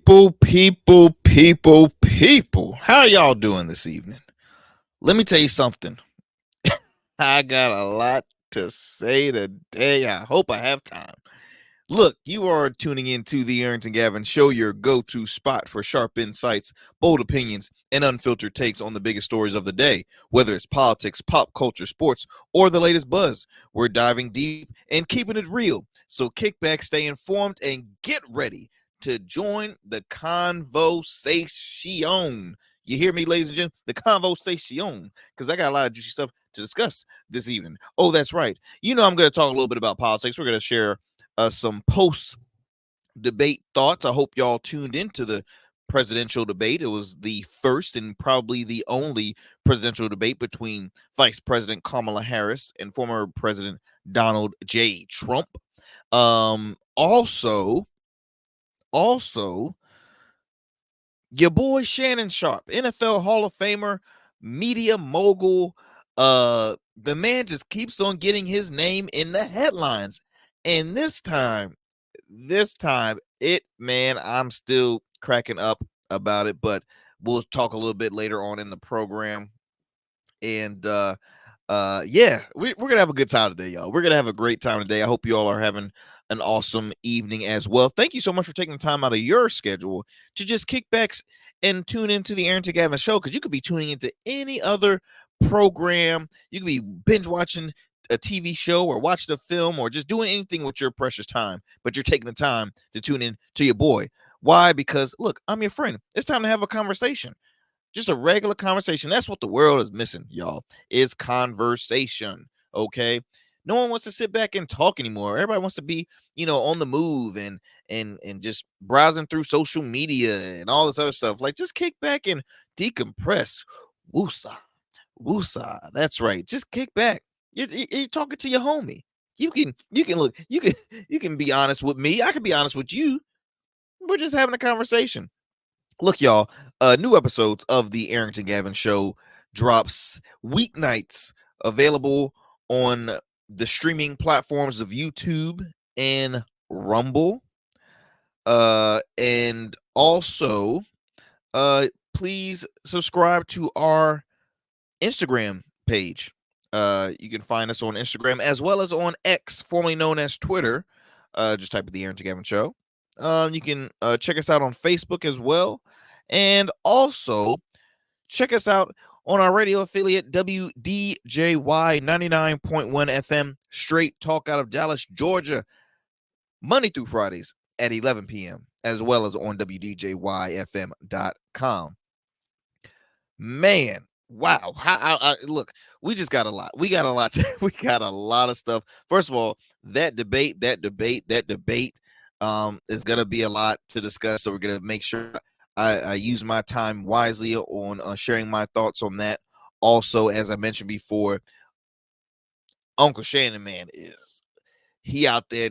People. How y'all doing this evening? Let me tell you something. I got a lot to say today. I hope I have time. Look, you are tuning into the Arrington Gavin Show, your go-to spot for sharp insights, bold opinions, and unfiltered takes on the biggest stories of the day. Whether it's politics, pop culture, sports, or the latest buzz, we're diving deep and keeping it real. So kick back, stay informed, and get ready to join the conversation. You hear me, ladies and gentlemen? The conversation, because I got a lot of juicy stuff to discuss this evening. Oh, that's right. You know I'm going to talk a little bit about politics. We're going to share some post debate thoughts. I hope y'all tuned into the presidential debate. It was the first and probably the only presidential debate between Vice President Kamala Harris and former President Donald J. Trump. Also, your boy Shannon Sharpe, NFL Hall of Famer, media mogul. The man just keeps on getting his name in the headlines. And this time, I'm still cracking up about it, but we'll talk a little bit later on in the program. And yeah, we're gonna have a good time today, y'all. We're gonna have a great time today. I hope you all are having an awesome evening as well. Thank you so much for taking the time out of your schedule to just kick back and tune into the Arrington Gavin Show, because you could be tuning into any other program. You could be binge watching a TV show or watching a film or just doing anything with your precious time, but you're taking the time to tune in to your boy. Why? Because look, I'm your friend. It's time to have a conversation. Just a regular conversation. That's what the world is missing, y'all, is conversation. Okay. No one wants to sit back and talk anymore. Everybody wants to be, on the move and just browsing through social media and all this other stuff. Like, just kick back and decompress. Woosah. Woosah. That's right. Just kick back. You're talking to your homie. You can look, you can be honest with me. I can be honest with you. We're just having a conversation. Look, y'all, new episodes of the Arrington Gavin Show drops weeknights, available on the streaming platforms of YouTube and Rumble. And also, please subscribe to our Instagram page. You can find us on Instagram as well as on X, formerly known as Twitter. Just type in the Arrington Gavin Show. You can check us out on Facebook as well. And also check us out on our radio affiliate, WDJY 99.1 FM, straight talk out of Dallas, Georgia, Monday through Fridays at 11 p.m., as well as on WDJYFM.com. Man, wow. Look, we just got a lot. We got a lot. We got a lot of stuff. First of all, that debate is going to be a lot to discuss. So we're going to make sure I use my time wisely on sharing my thoughts on that. Also, as I mentioned before, Uncle Shannon, man, he out there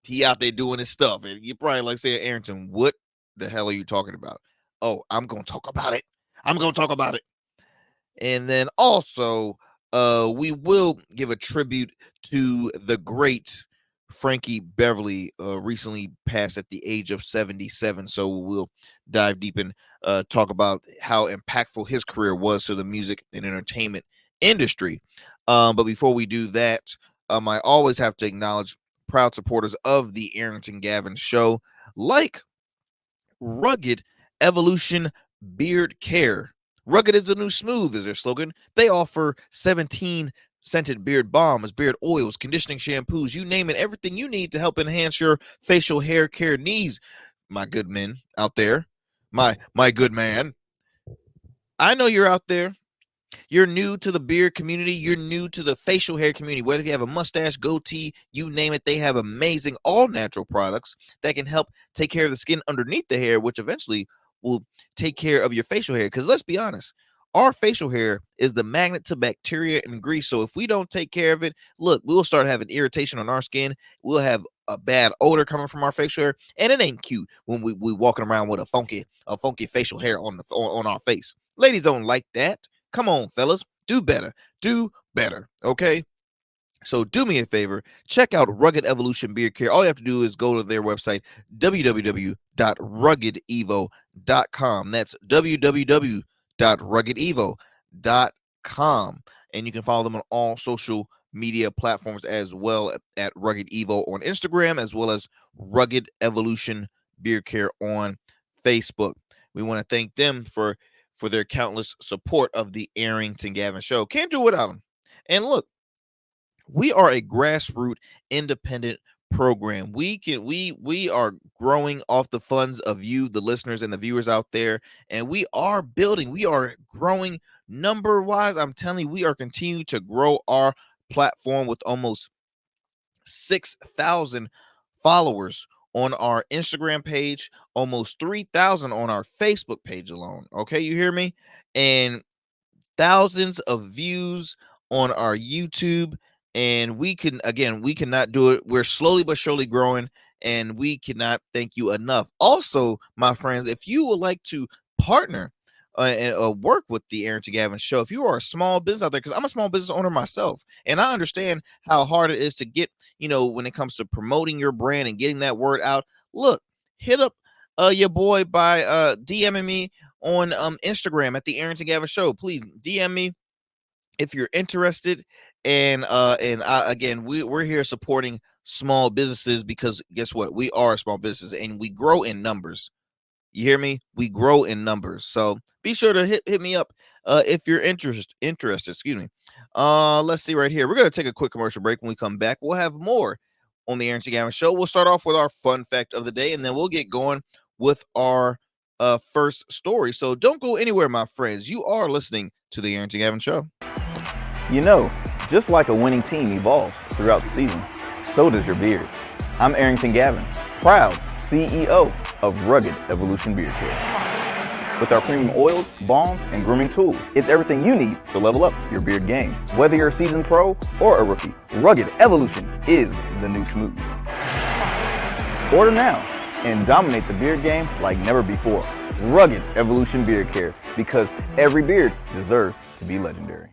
doing his stuff. And you probably like saying, Arrington, what the hell are you talking about? Oh, I'm going to talk about it. And then also, we will give a tribute to the great Frankie Beverly, recently passed at the age of 77. So we'll dive deep and talk about how impactful his career was to the music and entertainment industry. But before we do that, I always have to acknowledge proud supporters of the Arrington Gavin Show, like Rugged Evolution Beard Care. Rugged is the new smooth is their slogan. They offer 17 scented beard balms, beard oils, conditioning shampoos, you name it, everything you need to help enhance your facial hair care needs. My good men out there, my good man, I know you're out there. You're new to the beard community. You're new to the facial hair community. Whether you have a mustache, goatee, you name it, they have amazing all-natural products that can help take care of the skin underneath the hair, which eventually will take care of your facial hair. Because let's be honest, our facial hair is the magnet to bacteria and grease. So if we don't take care of it, look, we'll start having irritation on our skin. We'll have a bad odor coming from our facial hair, and it ain't cute when we walking around with a funky facial hair on our face. Ladies don't like that. Come on, fellas, do better, okay? So do me a favor, check out Rugged Evolution Beard Care. All you have to do is go to their website, www.ruggedevo.com. That's www.ruggedevo.com. And you can follow them on all social media platforms as well at Rugged Evo on Instagram, as well as Rugged Evolution Beard Care on Facebook. We want to thank them for their countless support of the Arrington Gavin Show. Can't do without them. And look, we are a grassroots independent program. We are growing off the funds of you, the listeners and the viewers out there, and we are building, we are growing number wise. I'm telling you, we are continuing to grow our platform with almost 6,000 followers on our Instagram page, almost 3,000 on our Facebook page alone. Okay, you hear me? And thousands of views on our YouTube. And we cannot do it. We're slowly but surely growing, and we cannot thank you enough. Also, my friends, if you would like to partner and work with the Arrington Gavin Show, if you are a small business out there, because I'm a small business owner myself, and I understand how hard it is to get, when it comes to promoting your brand and getting that word out. Look, hit up your boy by DMing me on Instagram at the Arrington Gavin Show. Please DM me if you're interested. Again, we're here supporting small businesses, because guess what? We are a small business and we grow in numbers. You hear me? We grow in numbers. So be sure to hit me up if you're interested. Excuse me. Let's see right here. We're gonna take a quick commercial break. When we come back, we'll have more on the Arrington Gavin Show. We'll start off with our fun fact of the day, and then we'll get going with our first story. So don't go anywhere, my friends. You are listening to the Arrington Gavin Show. You know, just like a winning team evolves throughout the season, so does your beard. I'm Arrington Gavin, proud CEO of Rugged Evolution Beard Care. With our premium oils, balms, and grooming tools, it's everything you need to level up your beard game. Whether you're a seasoned pro or a rookie, Rugged Evolution is the new smooth. Order now and dominate the beard game like never before. Rugged Evolution Beard Care, because every beard deserves to be legendary.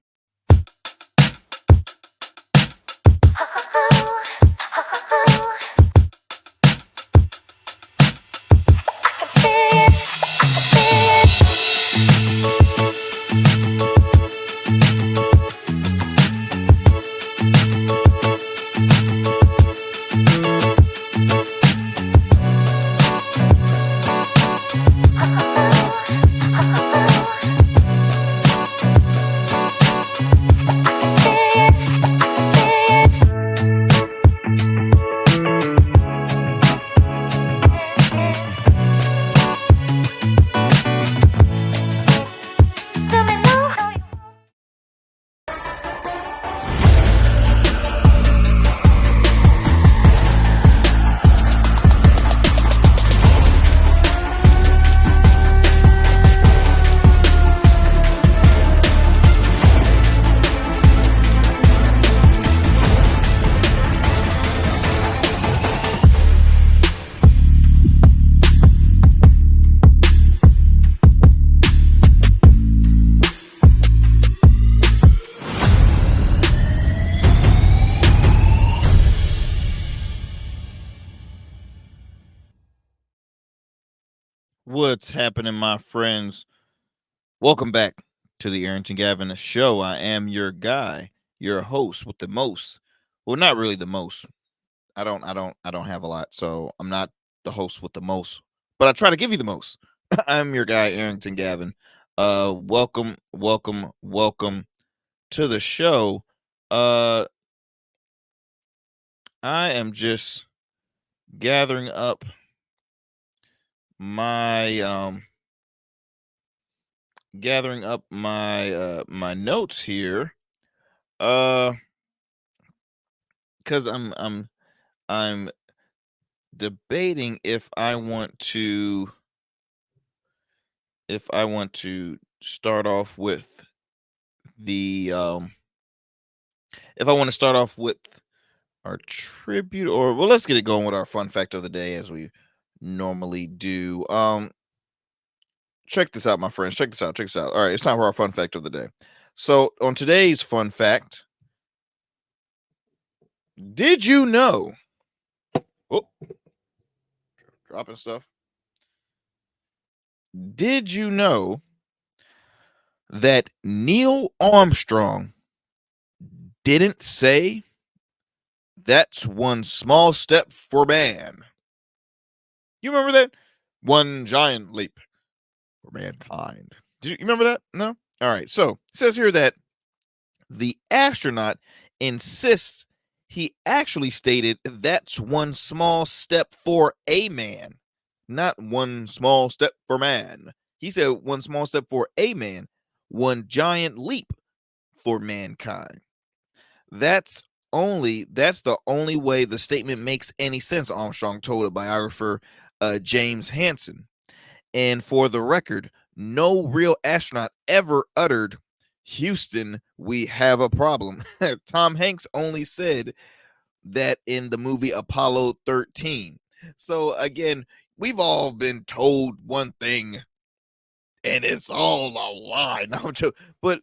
What's happening, my friends? Welcome back to the Arrington Gavin Show. I am your guy, your host with the most. Well, not really the most. I don't have a lot, so I'm not the host with the most. But I try to give you the most. I'm your guy, Arrington Gavin. Welcome to the show. I am just gathering up my my notes here, because I'm debating if I want to start off with the if I want to start off with our tribute, or well, let's get it going with our fun fact of the day as we normally do. Check this out, my friends. Check this out. All right, it's time for our fun fact of the day. So on today's fun fact, Did you know? Oh, dropping stuff. Did you know that Neil Armstrong didn't say that's one small step for man? You remember that? One giant leap for mankind. You remember that? No? All right. So it says here that the astronaut insists he actually stated that's one small step for a man, not one small step for man. He said one small step for a man, one giant leap for mankind. That's the only way the statement makes any sense, Armstrong told a biographer, James Hansen. And for the record, no real astronaut ever uttered, Houston, we have a problem. Tom Hanks only said that in the movie Apollo 13. So again, we've all been told one thing and it's all a lie. No, but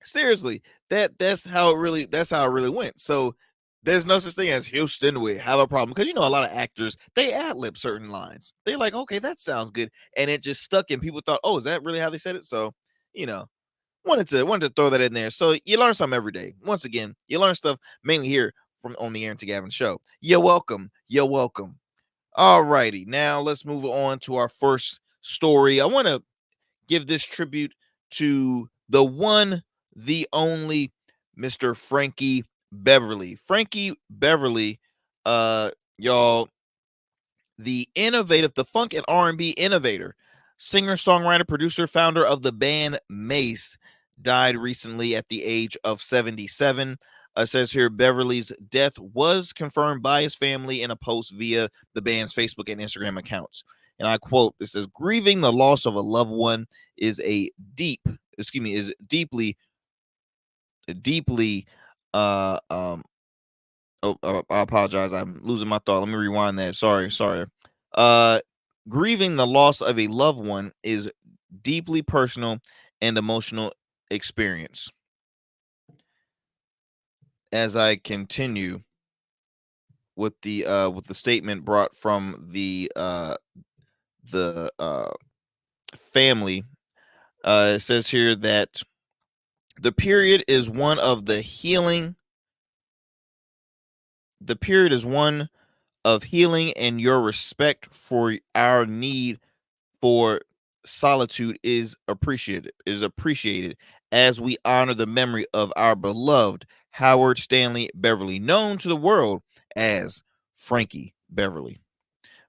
seriously, that's how it really went. So there's no such thing as Houston, we have a problem. Because a lot of actors, they ad lib certain lines. They like, okay, that sounds good. And it just stuck and people thought, oh, is that really how they said it? So, you know, wanted to throw that in there. So you learn something every day. Once again, you learn stuff mainly here from on the Arrington Gavin show. You're welcome. You're welcome. All righty. Now let's move on to our first story. I want to give this tribute to the one, the only Mr. Frankie Beverly. Frankie Beverly, y'all, the funk and R&B innovator, singer, songwriter, producer, founder of the band Mace, died recently at the age of 77. Says here Beverly's death was confirmed by his family in a post via the band's Facebook and Instagram accounts. And I quote, it says, grieving the loss of a loved one is deeply, deeply, uh, um, I apologize. I'm losing my thought. Let me rewind that. Sorry. Uh, Grieving the loss of a loved one is deeply personal and emotional experience. As I continue with the statement brought from the family, it says here that the period is one of the healing. The period is one of healing, and your respect for our need for solitude is appreciated as we honor the memory of our beloved Howard Stanley Beverly, known to the world as Frankie Beverly.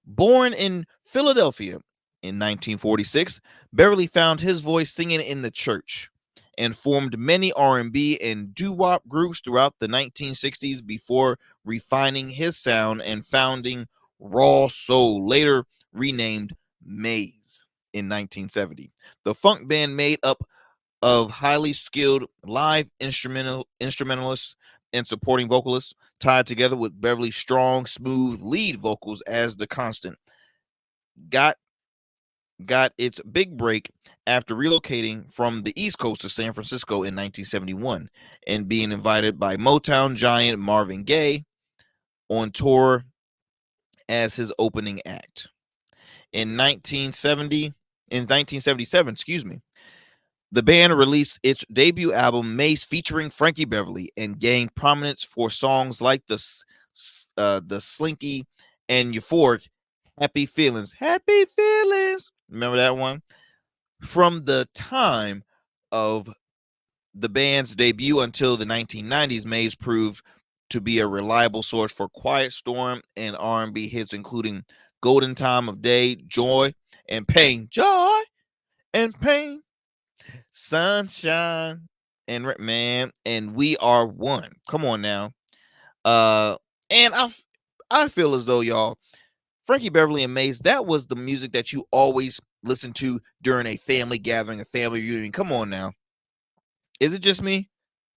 Born in Philadelphia in 1946, Beverly found his voice singing in the church and formed many R&B and doo-wop groups throughout the 1960s before refining his sound and founding Raw Soul, later renamed Maze in 1970. The funk band made up of highly skilled live instrumentalists and supporting vocalists, tied together with Beverly's strong, smooth lead vocals as the constant, got got its big break after relocating from the East Coast to San Francisco in 1971 and being invited by Motown giant Marvin Gaye on tour as his opening act. In 1977, the band released its debut album Mace featuring Frankie Beverly and gained prominence for songs like the Slinky and euphoric Happy Feelings. Happy Feelings. Remember that one? From the time of the band's debut until the 1990s, Maze proved to be a reliable source for Quiet Storm and R&B hits, including Golden Time of Day, Joy and Pain. Joy and Pain, Sunshine and We Are One. Come on now. And I feel as though, y'all, Frankie Beverly and Maze, that was the music that you always listen to during a family gathering, a family reunion. Come on now. Is it just me?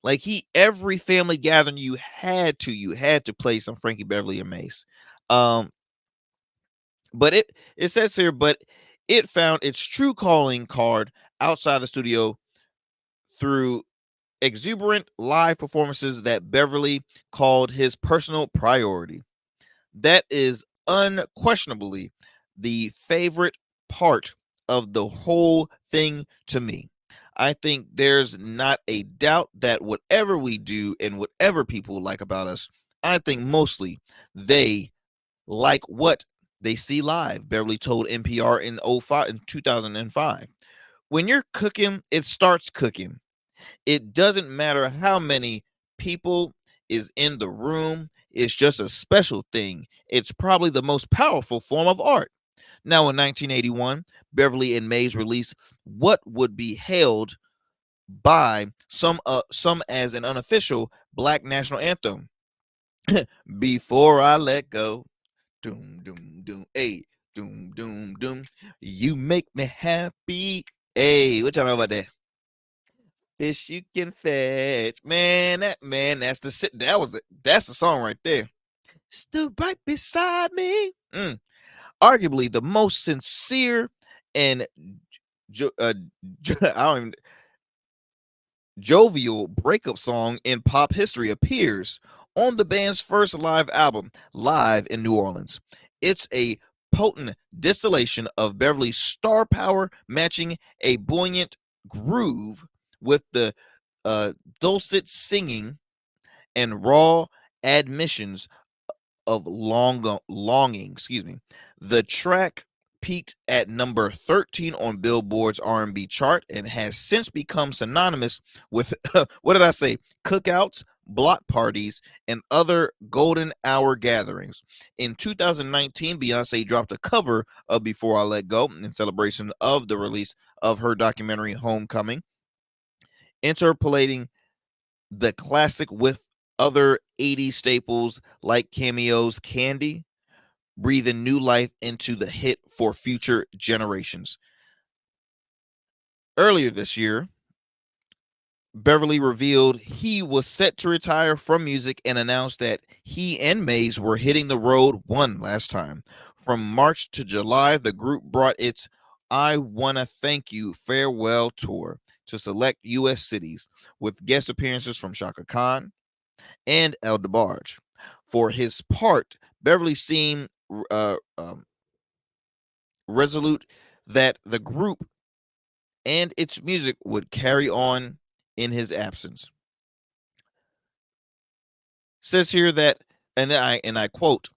Like every family gathering you had to play some Frankie Beverly and Mace. Um, but it says here, but it found its true calling card outside the studio through exuberant live performances that Beverly called his personal priority. That is unquestionably the favorite part of the whole thing to me. I think there's not a doubt that whatever we do and whatever people like about us, I think mostly they like what they see live. Beverly told NPR in 05 in 2005. When you're cooking, it starts cooking. It doesn't matter how many people is in the room. It's just a special thing. It's probably the most powerful form of art. Now, in 1981, Beverly and Mays released what would be hailed by some as an unofficial black national anthem. Before I let go, doom doom doom, hey, doom doom doom. You make me happy. Hey, what y'all know about that? Fish you can fetch, man. That's the sit. That's the song right there. Stood right beside me. Arguably the most sincere and I don't even jovial breakup song in pop history appears on the band's first live album, Live in New Orleans. It's a potent distillation of Beverly's star power, matching a buoyant groove with the dulcet singing and raw admissions of longing. Excuse me. The track peaked at number 13 on Billboard's R&B chart and has since become synonymous with what did I say? Cookouts, block parties, and other golden hour gatherings. In 2019, Beyonce dropped a cover of Before I Let Go in celebration of the release of her documentary Homecoming, interpolating the classic with other 80s staples like cameos Candy, breathing new life into the hit for future generations. Earlier this year, Beverly revealed he was set to retire from music and announced that he and Mays were hitting the road one last time. From March to July, the group brought its I Wanna Thank You farewell tour to select U.S. cities with guest appearances from Shaka Khan and El DeBarge. For his part, Beverly seemed uh, um, resolute that the group and its music would carry on in his absence. Says here that, and I quote,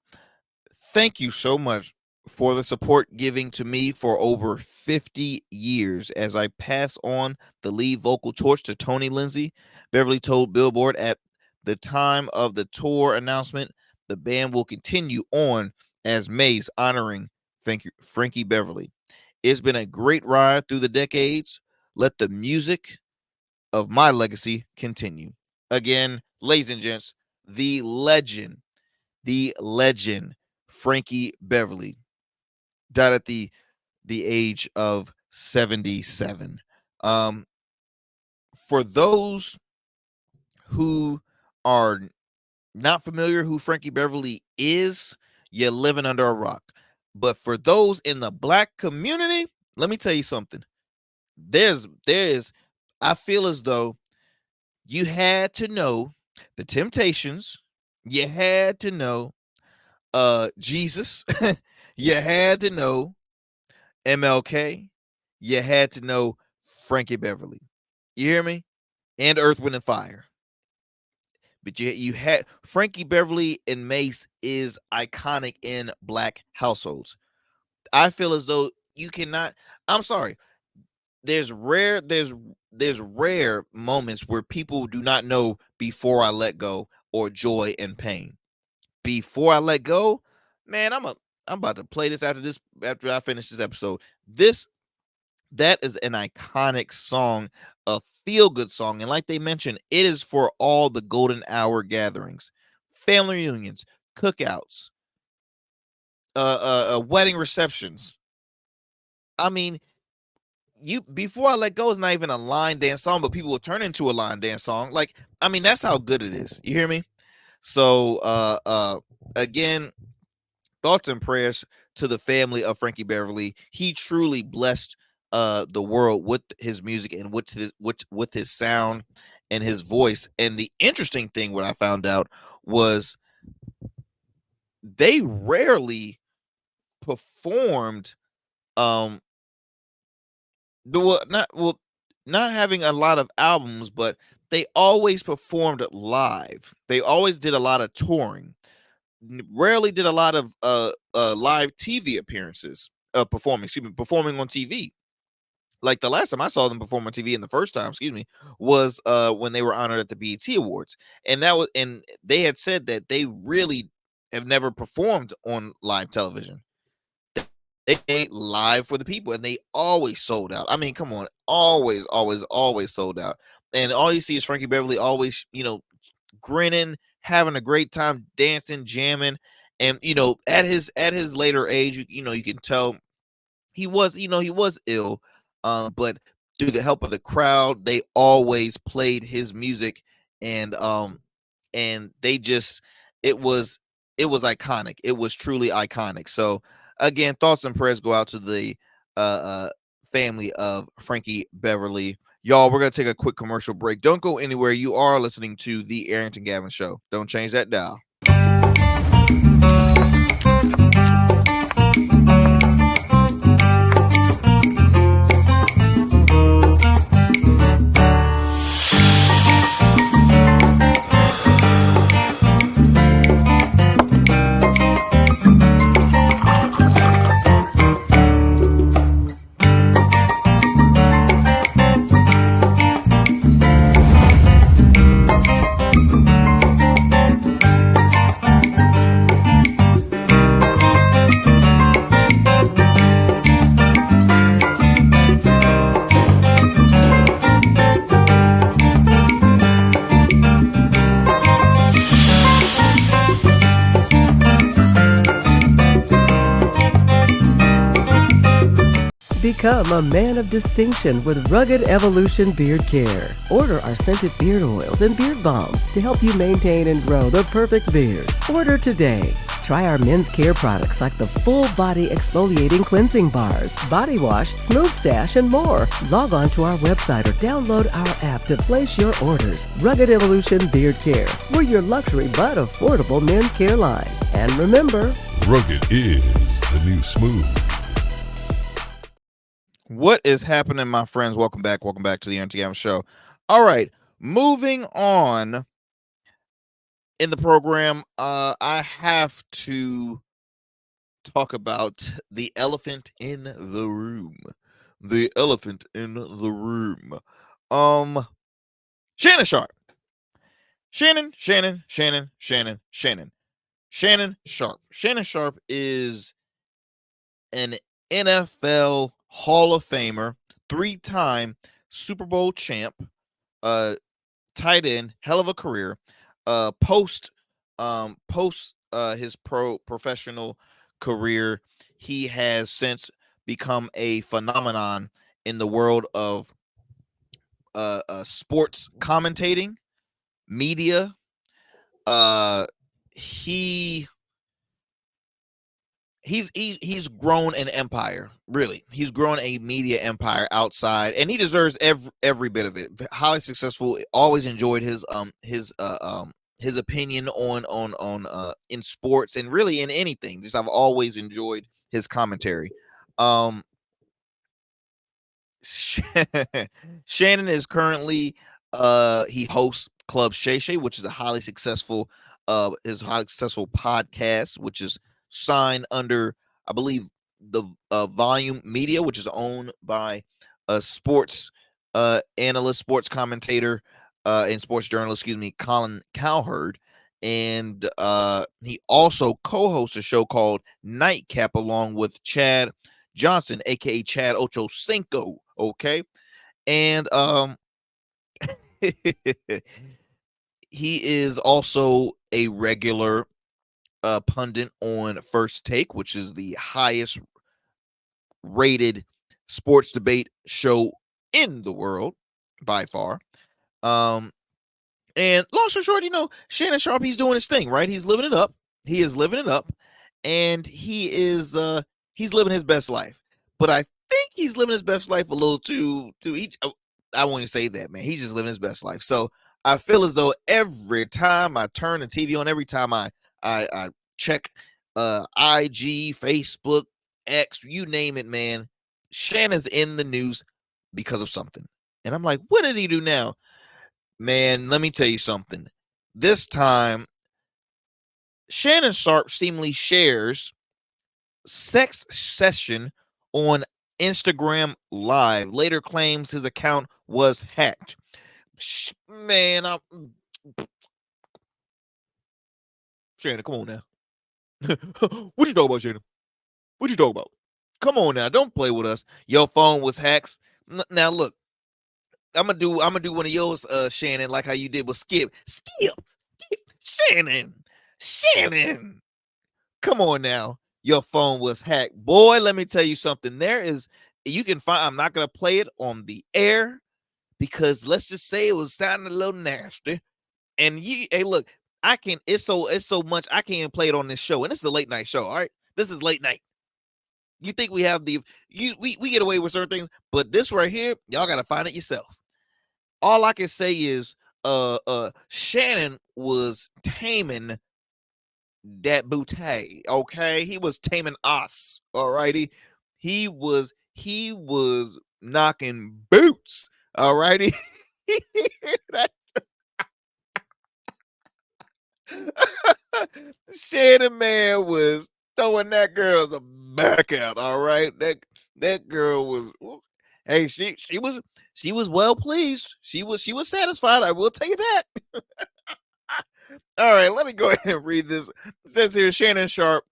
"Thank you so much for the support giving to me for over 50 years as I pass on the lead vocal torch to Tony Lindsay." Beverly told Billboard at the time of the tour announcement, the band will continue on as Mays honoring thank you Frankie Beverly. It's been a great ride through the decades. Let the music of my legacy continue. Again, ladies and gents, the legend, Frankie Beverly, died at the age of 77. Um, for those who are not familiar who Frankie Beverly is, you're living under a rock. But for those in the black community, let me tell you something. There's I feel as though you had to know the Temptations, you had to know Jesus, you had to know MLK, you had to know Frankie Beverly. You hear me? And Earth, Wind, and Fire. But you had Frankie Beverly and Mace is iconic in black households. I feel as though you cannot. I'm sorry. There's rare moments where people do not know Before I Let Go or Joy and Pain. Before I Let Go, man, I'm about to play this after I finish this episode. That is an iconic song, a feel good song. And like they mentioned, it is for all the golden hour gatherings, family reunions, cookouts, wedding receptions. I mean, you Before I Let Go is not even a line dance song, but people will turn into a line dance song. Like, I mean, that's how good it is. You hear me? So again, thoughts and prayers to the family of Frankie Beverly. He truly blessed the world with his music and with his sound. and his voice. And the interesting thing, what I found out was they rarely performed um the not having a lot of albums, but they always performed live. They always did a lot of touring. Rarely did a lot of live TV appearances, performing on TV. Like the last time I saw them perform on TV, and the first time, was when they were honored at the BET Awards, and they had said that they really have never performed on live television. They made live for the people, and they always sold out. I mean, come on, always, always, always sold out. And all you see is Frankie Beverly always, grinning, having a great time, dancing, jamming, and at his later age, you can tell he was ill, but through the help of the crowd, they always played his music, and they just it was iconic. It was truly iconic. So again, thoughts and prayers go out to the uh, uh family of Frankie Beverly. Y'all, we're gonna take a quick commercial break. Don't go anywhere. You are listening to the Arrington Gavin Show. Don't change that dial. Become a man of distinction with Rugged Evolution Beard Care. Order our scented beard oils and beard balms to help you maintain and grow the perfect beard. Order today. Try our men's care products like the full body exfoliating cleansing bars, body wash, smooth stash, and more. Log on to our website or download our app to place your orders. Rugged Evolution Beard Care. We're your luxury but affordable men's care line. And remember, rugged is the new smooth. What is happening, my friends? Welcome back. Welcome back to the Arrington Gavin Show. All right, moving on in the program, I have to talk about the elephant in the room. The elephant in the room. Shannon Sharpe. Shannon Sharpe. Shannon Sharpe is an NFL Hall of Famer, 3-time Super Bowl champ, tight end, hell of a career. Post his professional career, he has since become a phenomenon in the world of sports commentating, media. He's grown an empire. Really, he's grown a media empire outside, and he deserves every bit of it. Highly successful. Always enjoyed his opinion on in sports and really in anything. Just I've always enjoyed his commentary. Shannon is currently he hosts Club Shay Shay, which is a highly successful podcast, which is signed under, I believe, the Volume Media, which is owned by a sports analyst, sports commentator, and sports journalist, Colin Cowherd. And he also co-hosts a show called Nightcap along with Chad Johnson, aka Chad Ochocinco. Okay. And he is also a regular pundit on First Take, which is the highest rated sports debate show in the world by far. And long story short, Shannon Sharpe, he's doing his thing, right? He's living it up. He is living it up, and he's living his best life. But I think he's living his best life a little too each. I won't even say that, man. He's just living his best life. So I feel as though every time I turn the TV on, every time I check IG, Facebook, X, you name it, man, Shannon's in the news because of something. And I'm like, what did he do now? Man, let me tell you something. This time, Shannon Sharpe seemingly shares sex session on Instagram Live. Later claims his account was hacked. Man, Shannon, come on now. What you talking about, Shannon? What you talking about? Come on now, don't play with us. Your phone was hacked. Now look, I'm gonna do one of yours, Shannon, like how you did with Skip. Skip, Shannon. Come on now. Your phone was hacked. Boy, let me tell you something. You can find, I'm not gonna play it on the air because let's just say it was sounding a little nasty. And hey, look, it's so much I can't even play it on this show. And this is a late night show, all right? This is late night. You think we have we get away with certain things, but this right here, y'all gotta find it yourself. All I can say is Shannon was taming that booty, okay? He was taming us, all righty. He was knocking boots, all righty. Shannon man was throwing that girl's back out, all right. That girl was, hey, she was well pleased. She was satisfied. I will tell you that. All right, let me go ahead and read this. It says here, Shannon Sharpe,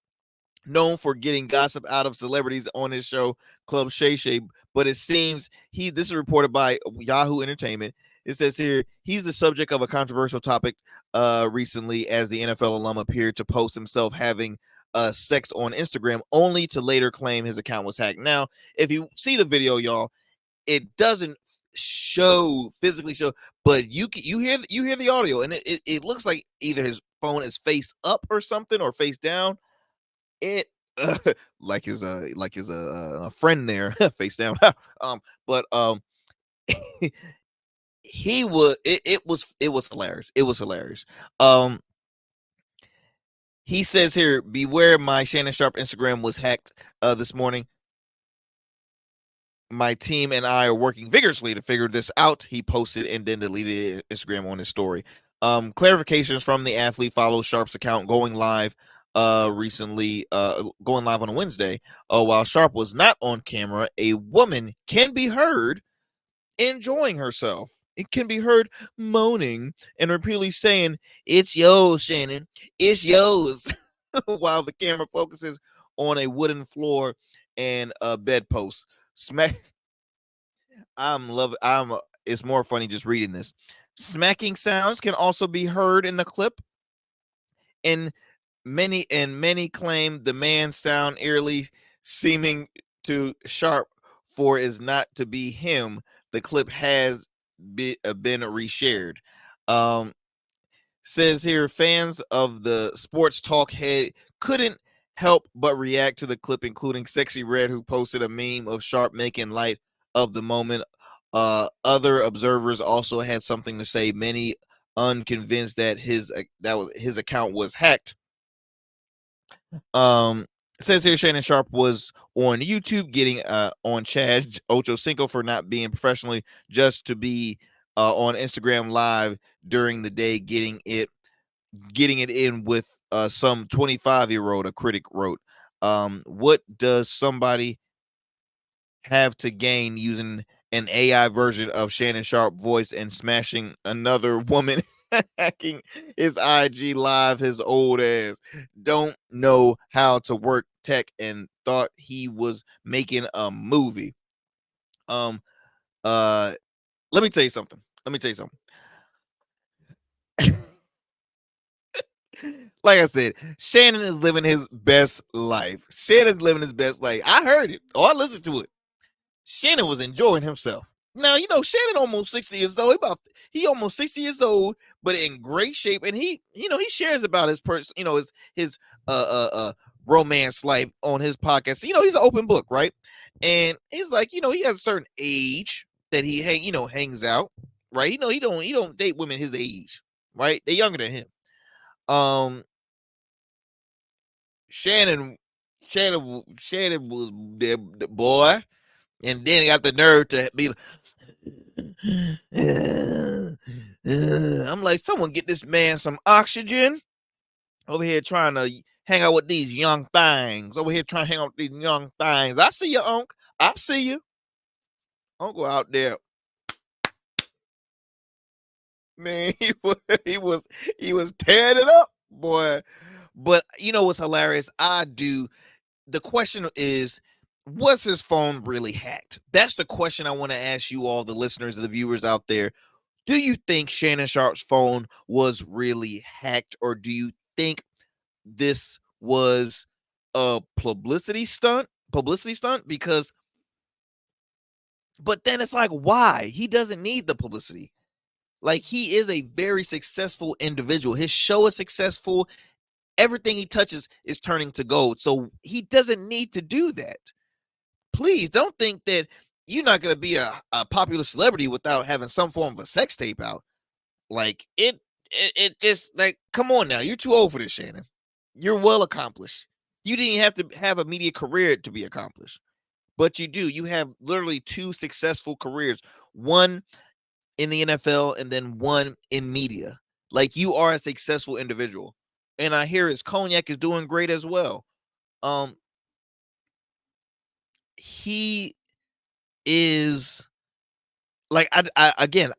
known for getting gossip out of celebrities on his show Club Shay Shay, but it seems this is reported by Yahoo Entertainment. It says here he's the subject of a controversial topic recently, as the NFL alum appeared to post himself having sex on Instagram, only to later claim his account was hacked. Now, if you see the video, y'all, it doesn't physically show, but you hear the audio, and it looks like either his phone is face up or something, or face down. It like his friend there face down. But he was it was hilarious. It was hilarious. He says here, beware, my Shannon Sharpe Instagram was hacked this morning. My team and I are working vigorously to figure this out. He posted and then deleted Instagram on his story. Clarifications from the athlete follow Sharpe's account going live recently, going live on a Wednesday. While Sharpe was not on camera, a woman can be heard enjoying herself. It can be heard moaning and repeatedly saying, "It's yours, Shannon. It's yours," while the camera focuses on a wooden floor and a bedpost. It's more funny just reading this. Smacking sounds can also be heard in the clip, and many claim the man sound eerily seeming to Sharpe for is not to be him. The clip has been reshared. Says here, fans of the sports talk head couldn't help but react to the clip, including Sexy Red, who posted a meme of Sharpe making light of the moment. Other observers also had something to say, many unconvinced that his account was hacked. It says here Shannon Sharpe was on YouTube getting on Chad Ochocinco for not being professionally, just to be on Instagram Live during the day, getting it in with some 25-year-old, a critic wrote. What does somebody have to gain using an AI version of Shannon Sharpe voice and smashing another woman? Hacking his IG Live, his old ass don't know how to work tech and thought he was making a movie. Let me tell you something. Like I said, Shannon is living his best life. I heard it. I listened to it. Shannon was enjoying himself. Now, Shannon almost 60 years old. He almost 60 years old, but in great shape. And he shares about his person, his romance life on his podcast. He's an open book, right? And he's like, he has a certain age, that he hangs out, right? He don't date women his age, right? They're younger than him. Shannon was the boy, and then he got the nerve to be like, I'm like, someone get this man some oxygen. Over here trying to hang out with these young things. Over here trying to hang out with these young things. I see you, Unc. I see you. Uncle out there. Man, he was tearing it up, boy. But you know what's hilarious? The question is, was his phone really hacked? That's the question I want to ask you all, the listeners and the viewers out there. Do you think Shannon Sharpe's phone was really hacked, or do you think this was a publicity stunt? Because, but then it's like, why? He doesn't need the publicity. Like, he is a very successful individual. His show is successful. Everything he touches is turning to gold. So he doesn't need to do that. Please don't think that you're not going to be a popular celebrity without having some form of a sex tape out. Like, it just, like, come on now. You're too old for this, Shannon. You're well accomplished. You didn't have to have a media career to be accomplished, but you do. You have literally 2 successful careers, one in the NFL and then one in media. Like, you are a successful individual. And I hear his cognac is doing great as well. He is like, I again,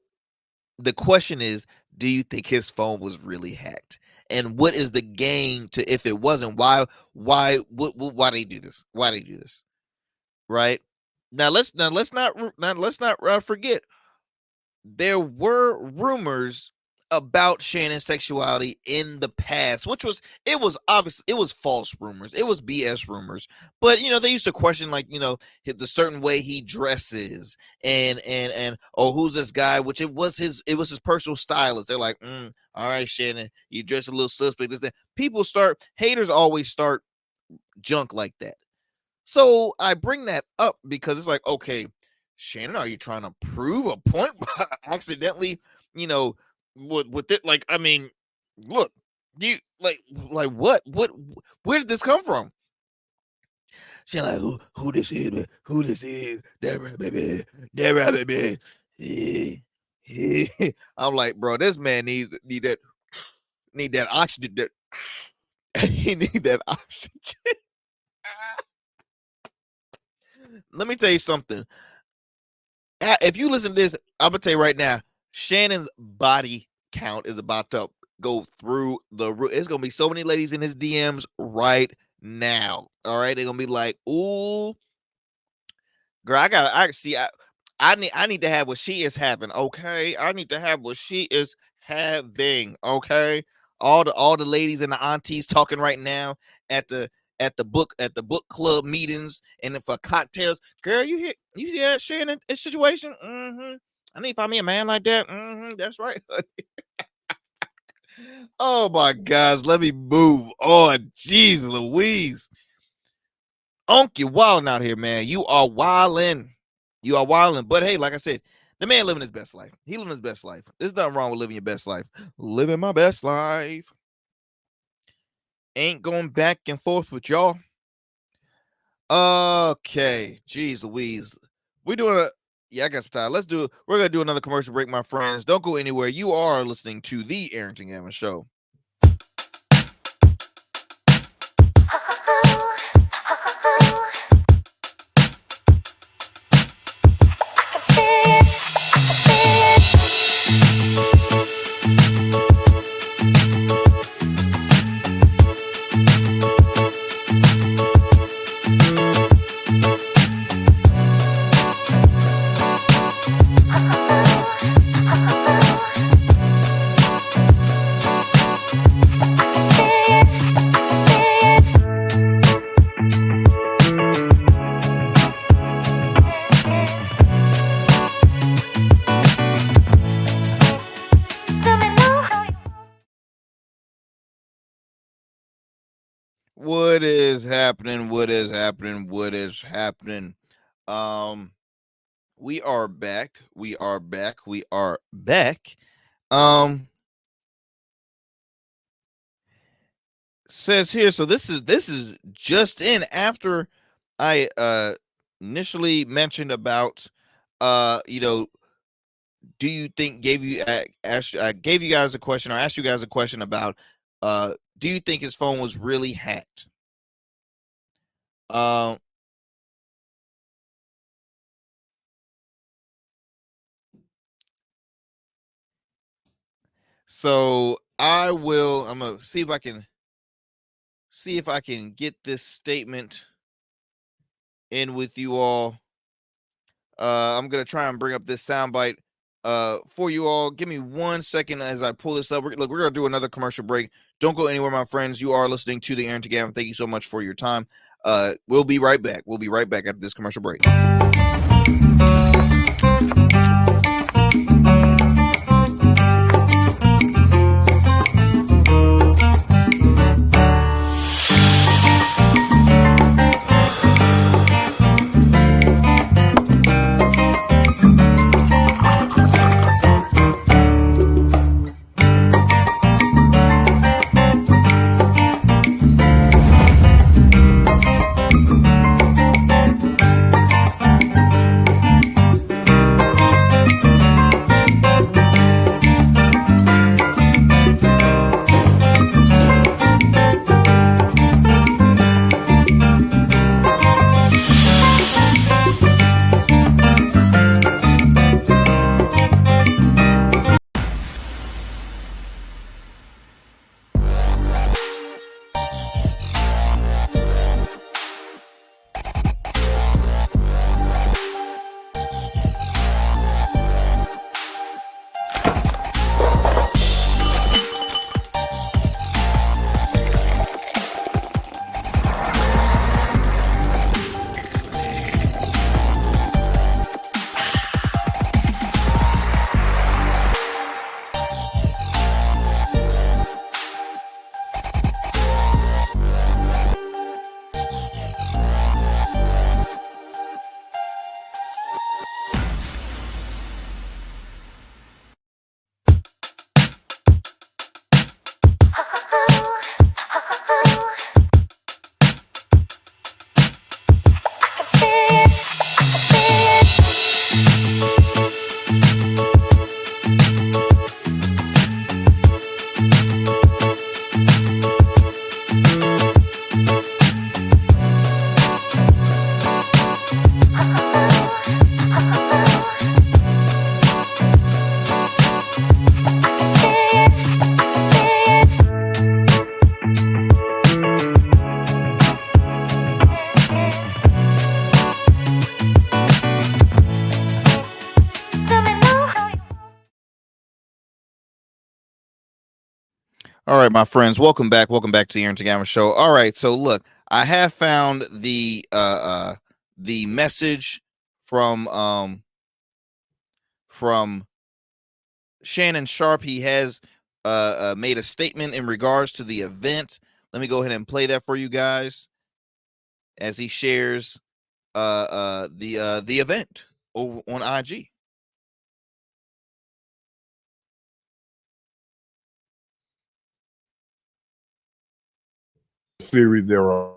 the question is, do you think his phone was really hacked? And what is the game to, if it wasn't, why they do this? Why they do this? Right? Let's not forget, there were rumors about Shannon's sexuality in the past, which was, it was obvious, it was false rumors, it was BS rumors. But they used to question, like, the certain way he dresses, and oh, who's this guy? Which it was his personal stylist. They're like, all right, Shannon, you dress a little suspect. This, that. Haters always start junk like that. So I bring that up because it's like, okay, Shannon, are you trying to prove a point by accidentally, with it? Like, I mean, look, you like what? Where did this come from? She's like, who this is? Man? Who this is? That baby. I'm like, bro, this man need that oxygen. He need that oxygen. Let me tell you something. If you listen to this, I'm gonna tell you right now, Shannon's body count is about to go through the roof. It's gonna be so many ladies in his DMs right now. All right, they're gonna be like, "Ooh, girl, I need to have what she is having." Okay, I need to have what she is having. Okay, all the ladies and the aunties talking right now at the book club meetings and for cocktails. Girl, you hear that Shannon situation? I need to find me a man like that. That's right. Oh my gosh, let me move on. Jeez Louise. Unc, you wilding out here, man. You are wilding. But hey, like I said, the man living his best life. He living his best life. There's nothing wrong with living your best life. Living my best life. Ain't going back and forth with y'all. Okay. Jeez Louise. We're doing I got some time. We're gonna do another commercial break, my friends. Don't go anywhere. You are listening to the Arrington Gavin Show. What is happening? What is happening? What is happening? We are back. We are back. We are back. Um Says here, so this is just in after I initially mentioned about you know, do you think gave you asked I gave you guys a question or asked you guys a question about do you think his phone was really hacked? Um so I'm gonna see if I can get this statement in with you all. I'm gonna try and bring up this soundbite for you all. Give me 1 second as I pull this up. Look, we're gonna do another commercial break. Don't go anywhere, my friends. You are listening to the Arrington Gavin. Thank you so much for your time. We'll be right back. We'll be right back after this commercial break. All right, my friends, welcome back. Welcome back to the Arrington Gavin Show. All right, so look, I have found the message from Shannon Sharpe. He has made a statement in regards to the event. Let me go ahead and play that for you guys as he shares the event over on IG. Series, there are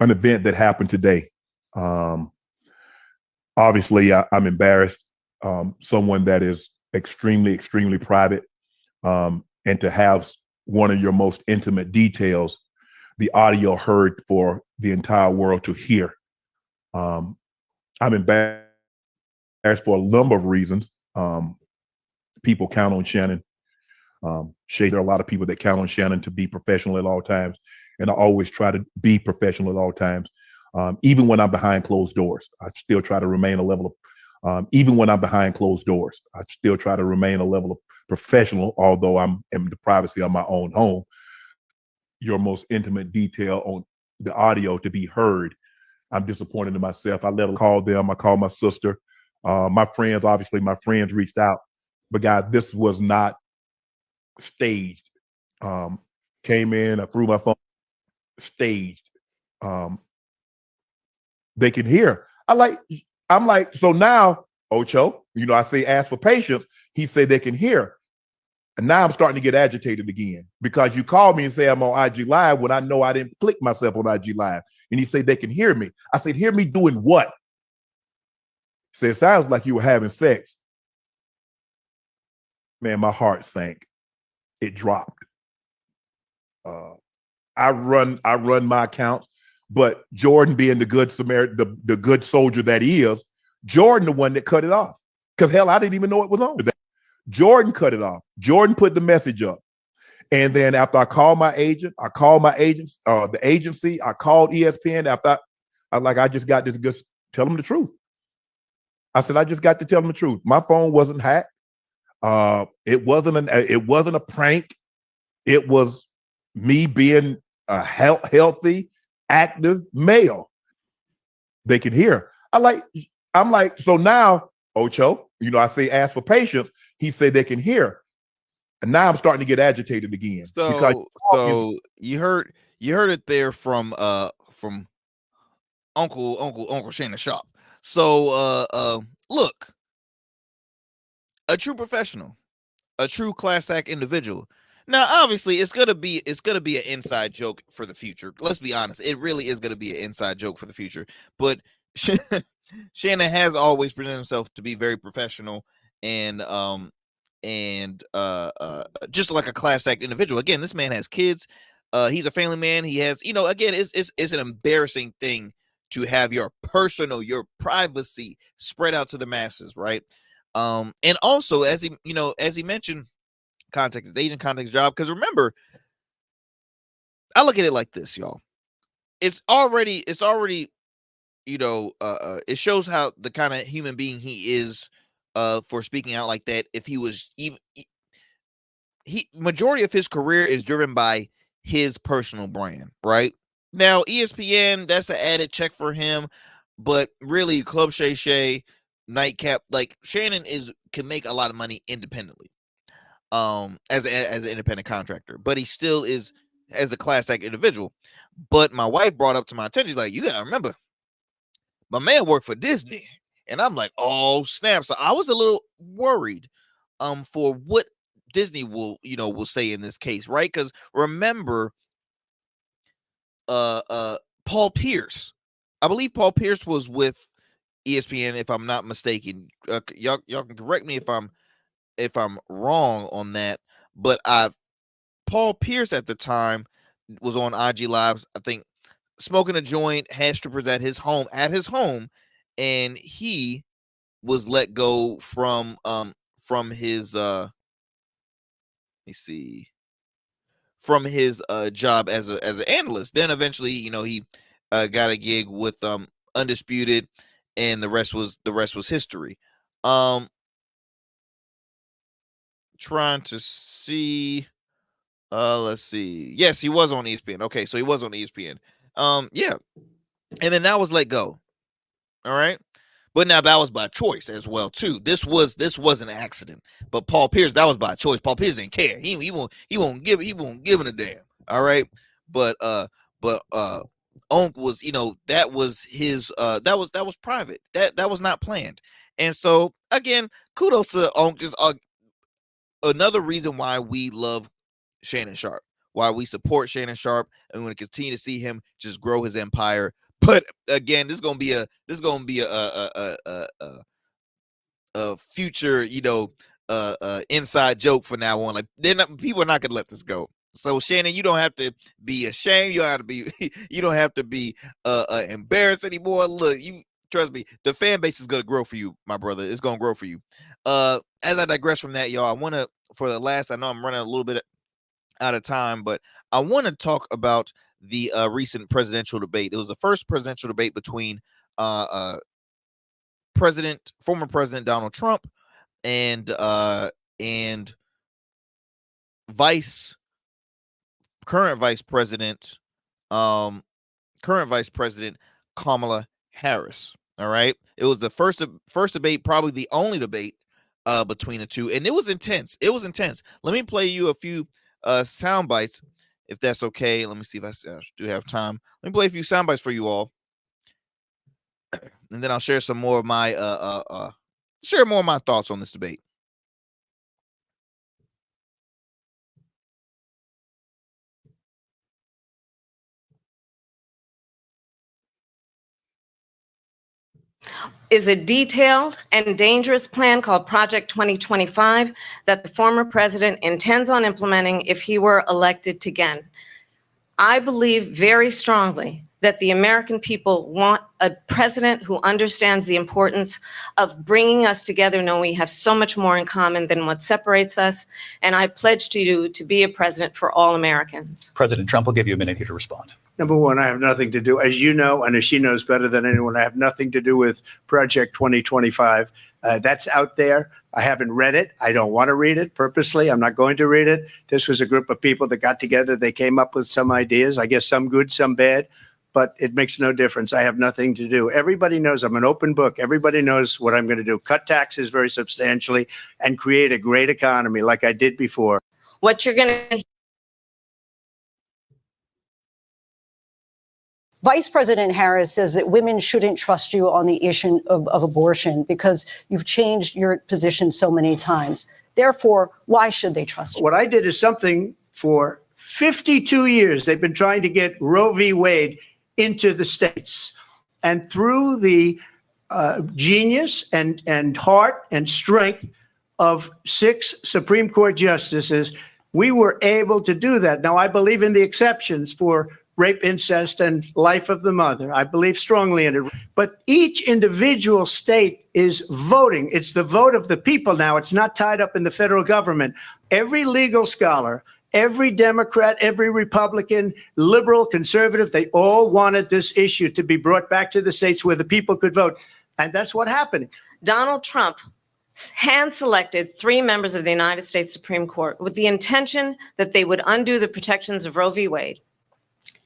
an event that happened today. Um, Obviously, I'm embarrassed. Someone that is extremely, extremely private, and to have one of your most intimate details, the audio heard for the entire world to hear. I'm embarrassed for a number of reasons. People count on Shannon. There are a lot of people that count on Shannon to be professional at all times, and I always try to be professional at all times. Even when I'm behind closed doors, I still try to remain a level of. Even when I'm behind closed doors, I still try to remain a level of professional, although I'm in the privacy of my own home. Your most intimate detail on the audio to be heard. I'm disappointed in myself. I let them call them. I called my sister. My friends, obviously, my friends reached out. But guys, this was not staged. Um, Came in, I threw my phone, staged. Um, they can hear. I'm like, so now Ocho, I say ask for patience. He said they can hear. And now I'm starting to get agitated again because you called me and say I'm on IG Live when I know I didn't click myself on IG Live. And he said they can hear me. I said, hear me doing what? He said, it sounds like you were having sex. Man, my heart sank. It dropped. I run my accounts, but Jordan being the good Samaritan, the good soldier that he is, Jordan the one that cut it off. Because hell, I didn't even know it was on. Jordan cut it off. Jordan put the message up. And then after I called my agent, the agency, I called ESPN after I just got this good, tell them the truth. I said, I just got to tell them the truth. My phone wasn't hacked. It wasn't a prank. It was me being a healthy, active male. They can hear. I'm like, so now, Ocho, I say ask for patience. He said they can hear. And now I'm starting to get agitated again. So you heard it there from Uncle Shannon Sharpe. So look, a true professional, a true class act individual. Now, obviously, it's gonna be an inside joke for the future. Let's be honest, it really is gonna be an inside joke for the future. But Shannon has always presented himself to be very professional and just like a class act individual. Again, this man has kids. He's a family man. He has, again, it's an embarrassing thing to have your privacy spread out to the masses, right? And also, as he mentioned, contact his agent, contact his job. Because remember, I look at it like this, y'all. It's already it shows how the kind of human being he is for speaking out like that. If he was even majority of his career is driven by his personal brand, right? Now ESPN, that's an added check for him, but really Club Shay Shay, Nightcap, like Shannon can make a lot of money independently, as an independent contractor, but he still is as a class act individual. But my wife brought up to my attention, she's like, you gotta remember, my man worked for Disney. And I'm like, oh snap. So I was a little worried for what Disney will say in this case, right? Because remember, Paul Pierce, I believe Paul Pierce was with ESPN, if I'm not mistaken. Y'all can correct me if I'm wrong on that, but Paul Pierce at the time was on IG Lives, I think, smoking a joint, had strippers at his home, and he was let go from his let me see, from his job as an analyst. Then eventually, he got a gig with Undisputed, and the rest was history. Trying to see, let's see. Yes, he was on ESPN. Okay, so he was on ESPN. Yeah. And then that was let go. All right. But now that was by choice as well, too. This was an accident. But Paul Pierce, that was by choice. Paul Pierce didn't care. He won't give a damn. All right. But Onk was, that was his that was private. That was not planned. And so again, kudos to Onk. Just another reason why we love Shannon Sharpe, why we support Shannon Sharpe, and we're going to continue to see him just grow his empire. But again, this is going to be a future, inside joke from now on. Like people are not going to let this go. So Shannon, you don't have to be ashamed. You don't have to be you don't have to be embarrassed anymore. Look, you trust me, the fan base is going to grow for you, my brother. It's going to grow for you. As I digress from that, y'all, I want to, for the last, I know I'm running a little bit out of time, but I want to talk about the recent presidential debate. It was the first presidential debate between former President Donald Trump and current vice president Kamala Harris. All right, it was the first debate, probably the only debate between the two, and it was intense. Let me play you a few sound bites, if that's okay. Let me see if I do have time. Let me play a few sound bites for you all, and then I'll share some more of my share more of my thoughts on this debate. Is a detailed and dangerous plan called Project 2025 that the former president intends on implementing if he were elected again. I believe very strongly that the American people want a president who understands the importance of bringing us together, knowing we have so much more in common than what separates us. And I pledge to you to be a president for all Americans. President Trump will give you a minute here to respond. Number one, I have nothing to do, as you know, and as she knows better than anyone, I have nothing to do with Project 2025. That's out there. I haven't read it. I don't want to read it purposely. I'm not going to read it. This was a group of people that got together. They came up with some ideas, I guess some good, some bad, but it makes no difference. I have nothing to do. Everybody knows I'm an open book. Everybody knows what I'm going to do. Cut taxes very substantially and create a great economy like I did before. What you're going to Vice President Harris says that women shouldn't trust you on the issue of abortion because you've changed your position so many times. Therefore, why should they trust you? What I did is something for 52 years. They've been trying to get Roe v. Wade into the states. And through the genius and heart and strength of 6 Supreme Court justices, we were able to do that. Now, I believe in the exceptions for rape, incest, and life of the mother. I believe strongly in it. But each individual state is voting. It's the vote of the people now. It's not tied up in the federal government. Every legal scholar, every Democrat, every Republican, liberal, conservative, they all wanted this issue to be brought back to the states where the people could vote. And that's what happened. Donald Trump hand-selected 3 members of the United States Supreme Court with the intention that they would undo the protections of Roe v. Wade.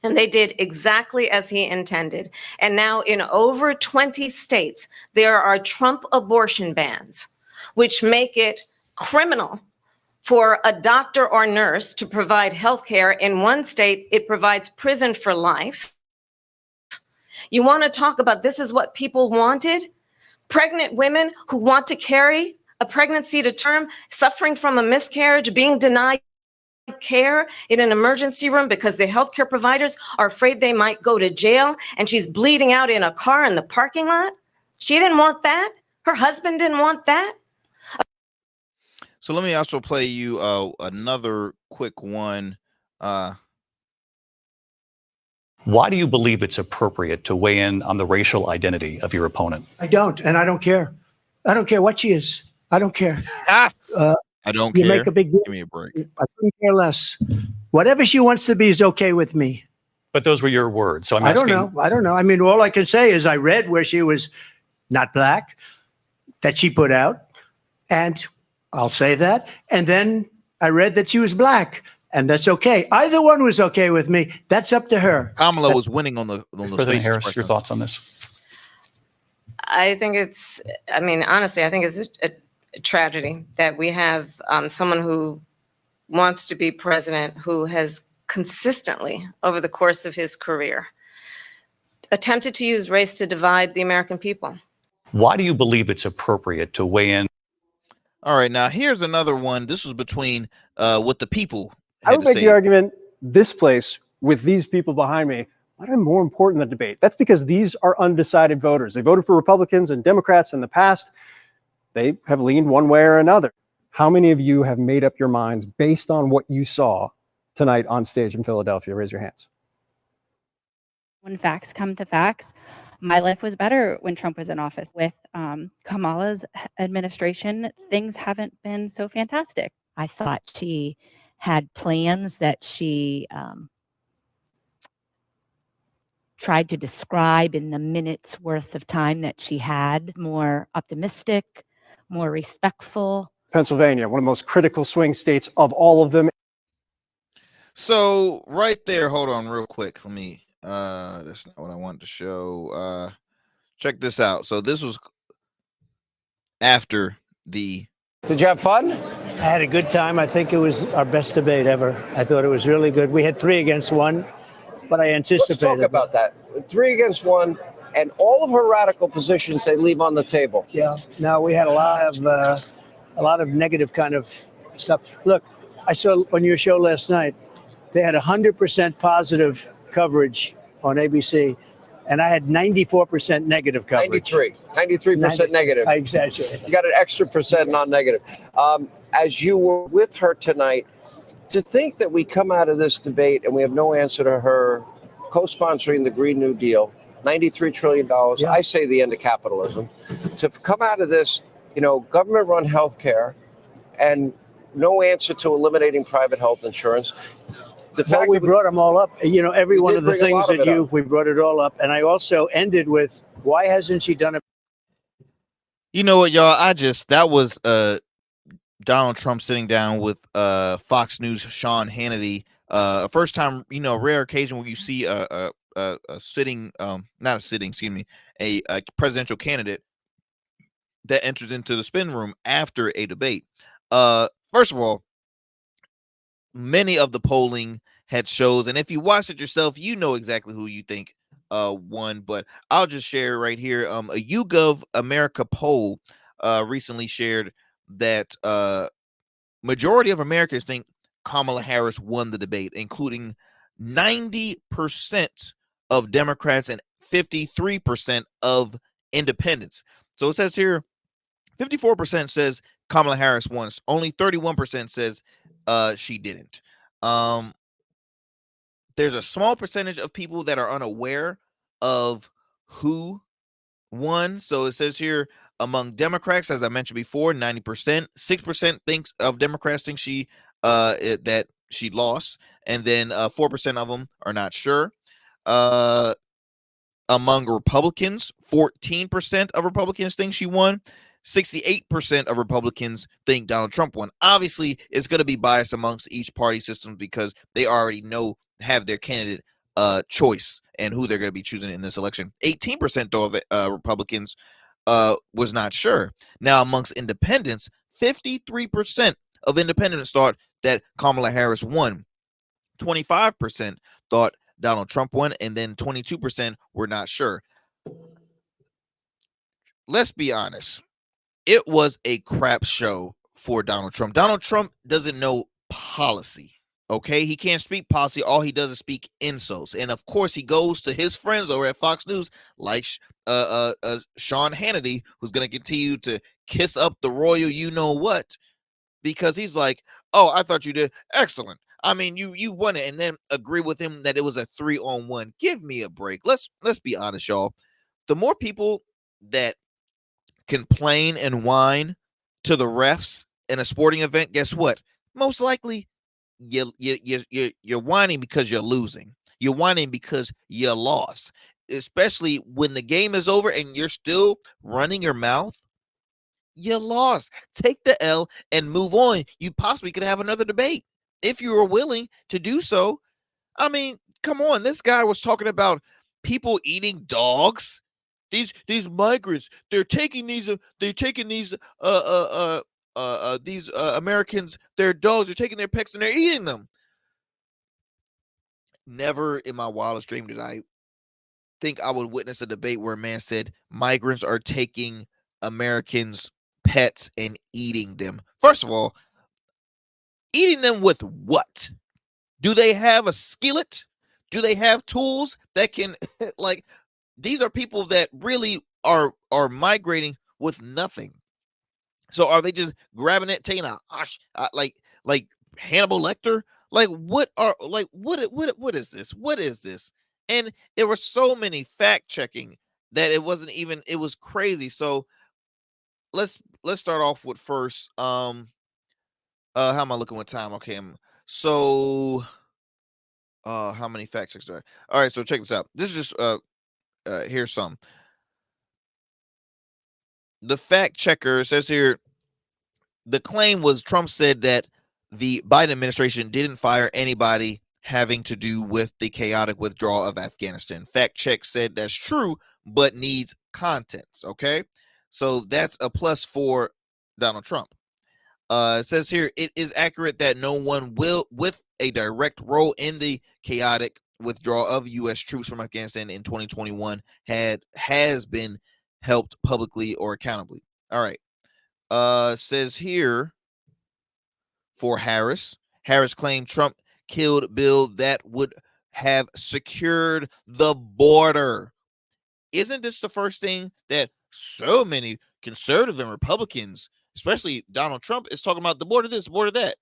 And they did exactly as he intended. And now in over 20 states, there are Trump abortion bans, which make it criminal for a doctor or nurse to provide health care. In one state, it provides prison for life. You want to talk about this is what people wanted? Pregnant women who want to carry a pregnancy to term, suffering from a miscarriage, being denied care in an emergency room because the healthcare providers are afraid they might go to jail, and she's bleeding out in a car in the parking lot. She didn't want that. Her husband didn't want that. So let me also play you another quick one. Why do you believe it's appropriate to weigh in on the racial identity of your opponent? I don't, and I don't care. I don't care what she is. I don't care. I don't You care. make a big deal. Give me a break. I couldn't care less. Whatever she wants to be is okay with me. But those were your words. So I'm I asking. don't know. I don't know. I mean, all I can say is I read where she was not black, that she put out, and I'll say that. And then I read that she was black, and that's okay. Either one was okay with me. That's up to her. Kamala was winning on the President Harris, your thoughts on this? I think it's, I mean, honestly, I think it's a tragedy that we have someone who wants to be president who has consistently, over the course of his career, attempted to use race to divide the American people. Why do you believe it's appropriate to weigh in? All right, now here's another one. This was between what the people I had would to make say. the argument this place with these people behind me might have more important than the debate. That's because these are undecided voters. They voted for Republicans and Democrats in the past. They have leaned one way or another. How many of you have made up your minds based on what you saw tonight on stage in Philadelphia? Raise your hands. When facts come to facts, my life was better when Trump was in office. With Kamala's administration, things haven't been so fantastic. I thought she had plans that she tried to describe in the minutes worth of time that she had, more optimistic, more respectful. Pennsylvania, one of the most critical swing states of all of them. So right there, hold on real quick. Let me that's not what I wanted to show. Check this out. So this was after the Did you have fun? I had a good time. I think it was our best debate ever. I thought it was really good. We had 3 against 1, but I anticipated. Let's talk about that. 3 against 1. and all of her radical positions they leave on the table. Yeah. No, we had a lot of negative kind of stuff. Look, I saw on your show last night, they had 100% positive coverage on ABC, and I had 94% negative coverage. 93% negative. I exaggerate. You got an extra percent non-negative. As you were with her tonight, to think that we come out of this debate and we have no answer to her co-sponsoring the Green New Deal, $93 trillion, Yeah. I say the end of capitalism, to come out of this, government-run healthcare and no answer to eliminating private health insurance. Well, we brought them all up. Every one of the bring a lot things of that it up. we brought it all up. And I also ended with, why hasn't she done it? You know what, y'all? That was Donald Trump sitting down with Fox News Sean Hannity. First time, rare occasion where you see a sitting, not a sitting, excuse me, a presidential candidate that enters into the spin room after a debate. First of all, many of the polling had shows, and if you watched it yourself, you know exactly who you think won. But I'll just share right here. A YouGov America poll recently shared that majority of Americans think Kamala Harris won the debate, including 90% of Democrats and 53% of independents. So it says here, 54% says Kamala Harris won. Only 31% says she didn't. There's a small percentage of people that are unaware of who won. So it says here, among Democrats, as I mentioned before, 90%, 6% thinks of Democrats think that she lost, and then 4% of them are not sure. Among Republicans, 14% of Republicans think she won. 68% of Republicans think Donald Trump won. Obviously, it's going to be biased amongst each party system because they already have their candidate choice and who they're going to be choosing in this election. 18% though of Republicans was not sure. Now, amongst independents, 53% of independents thought that Kamala Harris won. 25% thought Donald Trump won, and then 22% were not sure. Let's be honest. It was a crap show for Donald Trump. Donald Trump doesn't know policy. Okay, he can't speak policy. All he does is speak insults, and of course, he goes to his friends over at Fox News, like Sean Hannity, who's going to continue to kiss up the royal, you know what, because he's like, "Oh, I thought you did excellent. I mean, you won it," and then agree with him that it was a 3-on-1. Give me a break. Let's be honest, y'all. The more people that complain and whine to the refs in a sporting event, guess what? Most likely, you're whining because you're losing. You're whining because you lost, especially when the game is over and you're still running your mouth. You lost. Take the L and move on. You possibly could have another debate if you were willing to do so. I mean, come on. This guy was talking about people eating dogs. These migrants, they're taking these Americans, their dogs, they're taking their pets and they're eating them. Never in my wildest dream did I think I would witness a debate where a man said migrants are taking Americans' pets and eating them. First of all, eating them with what? Do they have a skillet? Do they have tools that can like? These are people that really are migrating with nothing. So are they just grabbing it, taking like Hannibal Lecter? Like what is this? What is this? And there were so many fact checking that it wasn't even. It was crazy. So let's start off with first. How am I looking with time? Okay, how many fact checks do I? All right, so check this out. This is just here's some. The fact checker says here, the claim was Trump said that the Biden administration didn't fire anybody having to do with the chaotic withdrawal of Afghanistan. Fact check said that's true, but needs contents. Okay, so that's a plus for Donald Trump. It says here, it is accurate that no one will with a direct role in the chaotic withdrawal of U.S. troops from Afghanistan in 2021 has been helped publicly or accountably. All right. Says here for Harris claimed Trump killed bill that would have secured the border. Isn't this the first thing that so many conservative and Republicans, especially Donald Trump, is talking about? The border this, border that.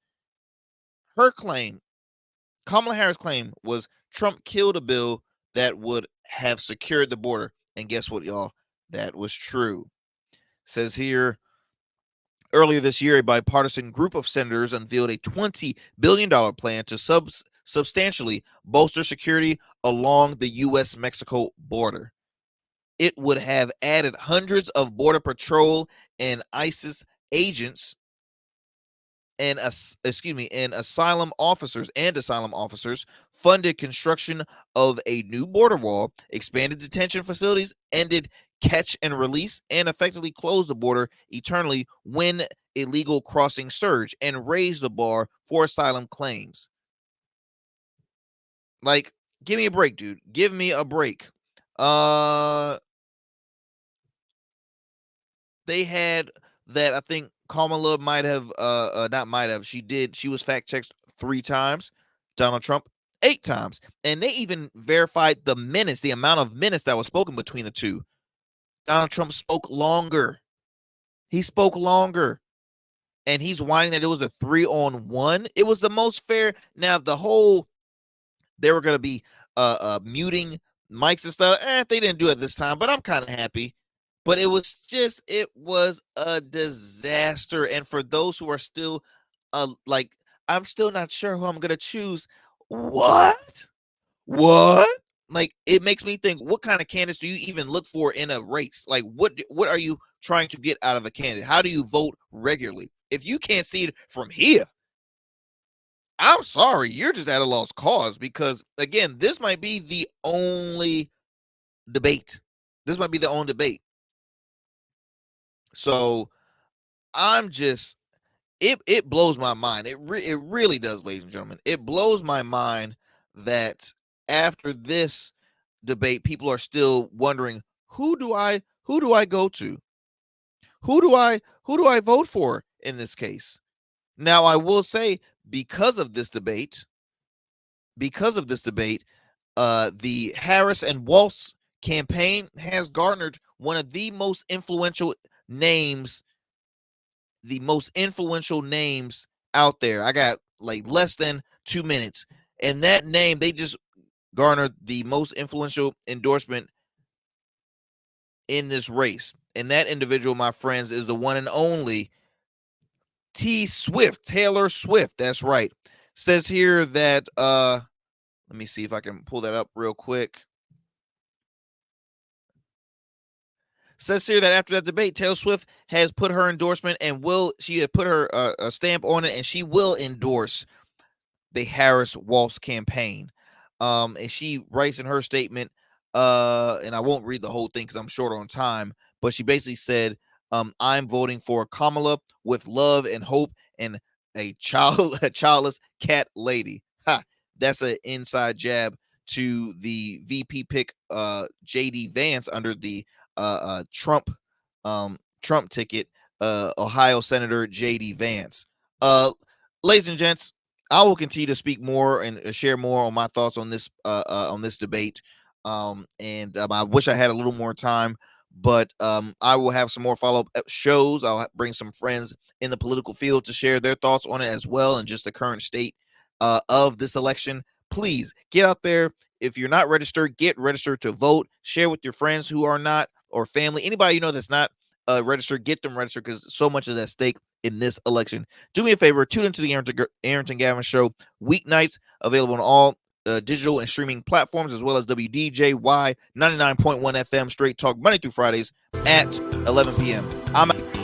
Her claim, Kamala Harris' claim, was Trump killed a bill that would have secured the border. And guess what, y'all? That was true. Says here, earlier this year, a bipartisan group of senators unveiled a $20 billion plan to substantially bolster security along the U.S.-Mexico border. It would have added hundreds of Border Patrol and ISIS agents and asylum officers, funded construction of a new border wall, expanded detention facilities, ended catch and release, and effectively closed the border eternally when illegal crossings surge, and raised the bar for asylum claims. Like, give me a break, dude. Give me a break. They had that, I think Kamala might have, she was fact checked 3 times, Donald Trump 8 times, and they even verified the amount of minutes that was spoken between the two. Donald Trump spoke longer. He spoke longer, and he's whining that it was a 3-on-1. It was the most fair. Now they were going to be muting mics and stuff. They didn't do it this time, but I'm kind of happy. But it was a disaster. And for those who are still I'm still not sure who I'm going to choose. What? Like, it makes me think, what kind of candidates do you even look for in a race? Like, what are you trying to get out of a candidate? How do you vote regularly? If you can't see it from here, I'm sorry, you're just at a lost cause, because, again, this might be the only debate. So I'm just, it blows my mind. It really does, ladies and gentlemen. It blows my mind that after this debate, people are still wondering, who do I go to? Who do I vote for in this case? Now, I will say, because of this debate, the Harris and Walz campaign has garnered one of the most influential names out there. I got like less than 2 minutes, and that name, they just garnered the most influential endorsement in this race. And that individual, my friends, is the one and only Taylor Swift. That's right. Says here that let me see if I can pull that up real quick. Says here that after that debate, Taylor Swift has put her endorsement she had put her a stamp on it, and she will endorse the Harris-Walz campaign. And she writes in her statement, and I won't read the whole thing because I'm short on time, but she basically said, I'm voting for Kamala with love and hope and a childless cat lady. Ha! That's an inside jab to the VP pick, JD Vance, under the Trump ticket, Ohio Senator JD Vance. Ladies and gents, I will continue to speak more and share more on my thoughts on this debate. And I wish I had a little more time, but I will have some more follow-up shows. I'll bring some friends in the political field to share their thoughts on it as well, and just the current state of this election. Please get out there. If you're not registered, get registered to vote. Share with your friends who are not, or family. Anybody you know that's not registered, get them registered, because so much is at stake in this election. Do me a favor, tune into the Arrington Gavin Show weeknights, available on all digital and streaming platforms, as well as WDJY 99.1 FM Straight Talk, Monday through Fridays at 11 p.m. I'm out.